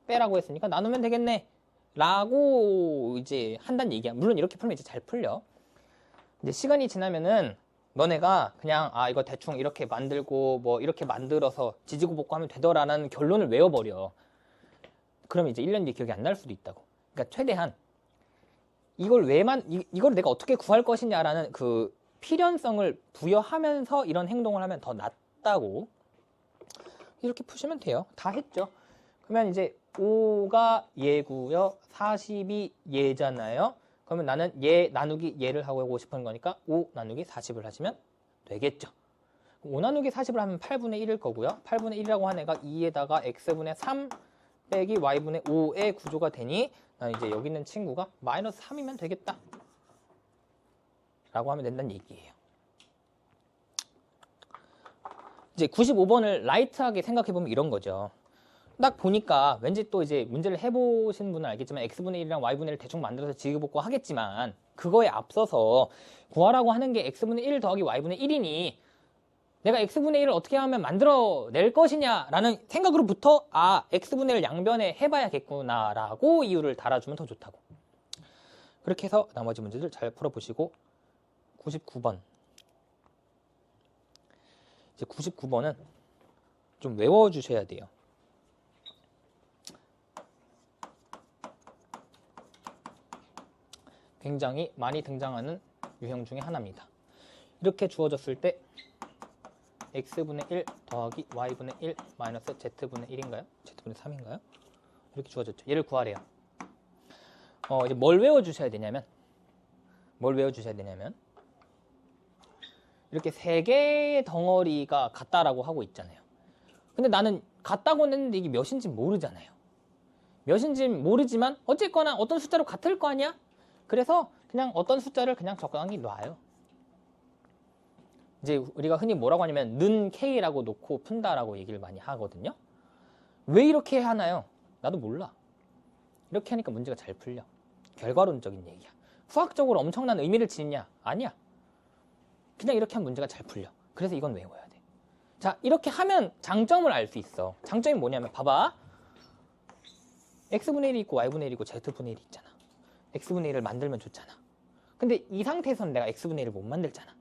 빼라고 했으니까 나누면 되겠네 라고 이제 한다는 얘기야. 물론 이렇게 풀면 이제 잘 풀려. 이제 시간이 지나면은 너네가 그냥 이거 대충 이렇게 만들고 뭐 이렇게 만들어서 지지고 볶고 하면 되더라라는 결론을 외워버려. 그러면 이제 1년 뒤에 기억이 안 날 수도 있다고. 그러니까 최대한 이걸 이걸 내가 어떻게 구할 것이냐라는 그 필연성을 부여하면서 이런 행동을 하면 더 낫다고. 이렇게 푸시면 돼요. 다 했죠. 그러면 이제 5가 얘고요. 40이 얘잖아요. 그러면 나는 얘 나누기 얘를 하고 싶은 거니까 5 나누기 40을 하시면 되겠죠. 5 나누기 40을 하면 8분의 1일 거고요. 8분의 1이라고 한 애가 2에다가 x분의 3 빼기 y분의 5의 구조가 되니, 난 이제 여기 있는 친구가 마이너스 3이면 되겠다 라고 하면 된다는 얘기예요. 이제 95번을 라이트하게 생각해보면 이런 거죠. 딱 보니까 왠지 또 이제 문제를 해보신 분은 알겠지만 x분의 1이랑 y분의 1을 대충 만들어서 지우복구 하겠지만, 그거에 앞서서 구하라고 하는 게 x분의 1 더하기 y분의 1이니 내가 x분의 1을 어떻게 하면 만들어낼 것이냐라는 생각으로부터 x분의 1 양변에 해봐야겠구나 라고 이유를 달아주면 더 좋다고. 그렇게 해서 나머지 문제들 잘 풀어보시고, 99번. 이제 99번은 좀 외워주셔야 돼요. 굉장히 많이 등장하는 유형 중에 하나입니다. 이렇게 주어졌을 때 x분의 1 더하기 y분의 1 마이너스 z분의 1인가요? z분의 3인가요? 이렇게 주어졌죠. 얘를 구하래요. 이제 뭘 외워주셔야 되냐면 이렇게 세 개의 덩어리가 같다라고 하고 있잖아요. 근데 나는 같다고 했는데 이게 몇인지 모르잖아요. 몇인지 모르지만 어쨌거나 어떤 숫자로 같을 거 아니야? 그래서 그냥 어떤 숫자를 그냥 적당히 놔요. 이제 우리가 흔히 뭐라고 하냐면 는 k라고 놓고 푼다라고 얘기를 많이 하거든요. 왜 이렇게 하나요? 나도 몰라. 이렇게 하니까 문제가 잘 풀려. 결과론적인 얘기야. 수학적으로 엄청난 의미를 지니냐? 아니야. 그냥 이렇게 하면 문제가 잘 풀려. 그래서 이건 외워야 돼. 자, 이렇게 하면 장점을 알 수 있어. 장점이 뭐냐면 봐봐. x분의 1이 있고 y분의 1이 있고 z분의 1이 있잖아. x분의 1을 만들면 좋잖아. 근데 이 상태에서는 내가 x분의 1을 못 만들잖아.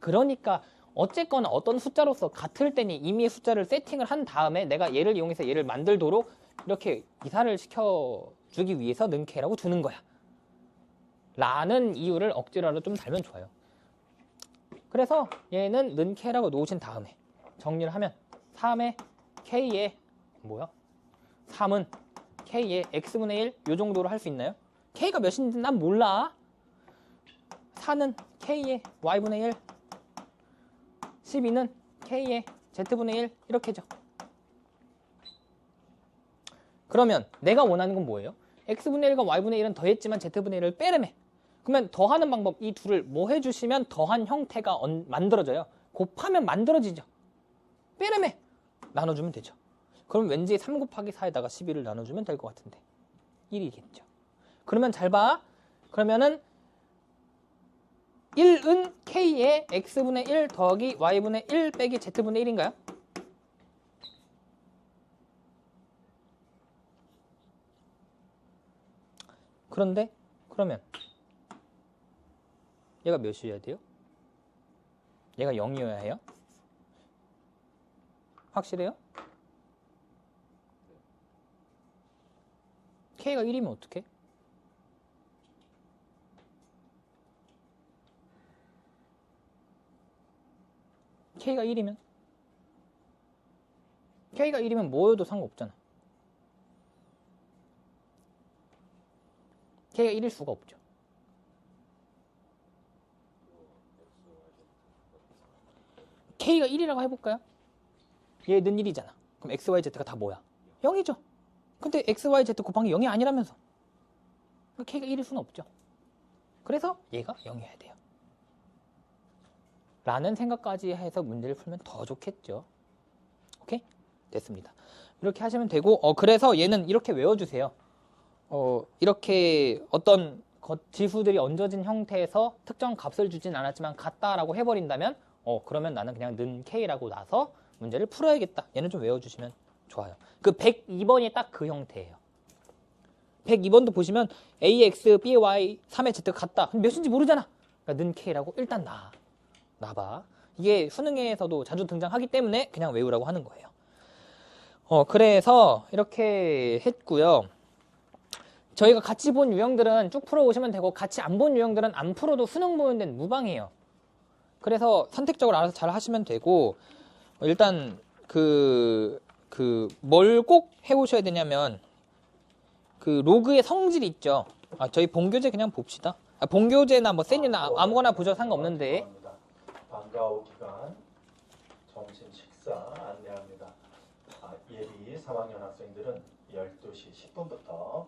그러니까 어쨌거나 어떤 숫자로서 같을 때니 이미 숫자를 세팅을 한 다음에 내가 얘를 이용해서 얘를 만들도록 이렇게 이사를 시켜주기 위해서 는k라고 두는 거야. 라는 이유를 억지로라도 좀 달면 좋아요. 그래서 얘는 는k라고 놓으신 다음에 정리를 하면 3의 k의 뭐야? 3은 k의 x분의 1 요 정도로 할 수 있나요? k가 몇인지 난 몰라. 4는 k의 y분의 1 12는 k의 z분의 1 이렇게죠. 그러면 내가 원하는 건 뭐예요? x분의 1과 y분의 1은 더했지만 z분의 1을 빼려매. 그러면 더하는 방법 이 둘을 뭐 해주시면 더한 형태가 만들어져요. 곱하면 만들어지죠. 빼려매. 나눠주면 되죠. 그럼 왠지 3 곱하기 4에다가 12를 나눠주면 될 것 같은데 1이겠죠. 그러면 잘 봐. 그러면은 1은 k의 x분의 1 더하기 y분의 1 빼기 z분의 1인가요? 그런데 그러면 얘가 몇이어야 돼요? 얘가 0이어야 해요? 확실해요? k가 1이면 어떡해? k가 1이면? k가 1이면 뭐여도 상관없잖아. k가 1일 수가 없죠. k가 1이라고 해볼까요? 얘는 1이잖아. 그럼 x, y, z가 다 뭐야? 0이죠. 근데 x, y, z 곱하기 0이 아니라면서. 그러니까 k가 1일 수는 없죠. 그래서 얘가 0이어야 돼요. 라는 생각까지 해서 문제를 풀면 더 좋겠죠. 오케이? 됐습니다. 이렇게 하시면 되고, 그래서 얘는 이렇게 외워주세요. 이렇게 어떤 지수들이 얹어진 형태에서 특정 값을 주진 않았지만 같다라고 해버린다면, 그러면 나는 그냥 는 k라고 놔서 문제를 풀어야겠다. 얘는 좀 외워주시면 좋아요. 그 102번이 딱 그 형태예요. 102번도 보시면 ax, by, 3의 z가 같다. 몇인지 모르잖아. 그러니까 는 k라고 일단 놔봐. 이게 수능에서도 자주 등장하기 때문에 그냥 외우라고 하는 거예요. 그래서 이렇게 했고요. 저희가 같이 본 유형들은 쭉 풀어오시면 되고 같이 안 본 유형들은 안 풀어도 수능 보는 데는 무방해요. 그래서 선택적으로 알아서 잘 하시면 되고 일단 뭘 꼭 해오셔야 되냐면 그 로그의 성질 있죠. 저희 본교재 그냥 봅시다. 본교재나 뭐 센이나 아무거나 보셔도 상관없는데 방과 후 기간 점심 식사 안내합니다. 예비 3학년 학생들은 12시 10분부터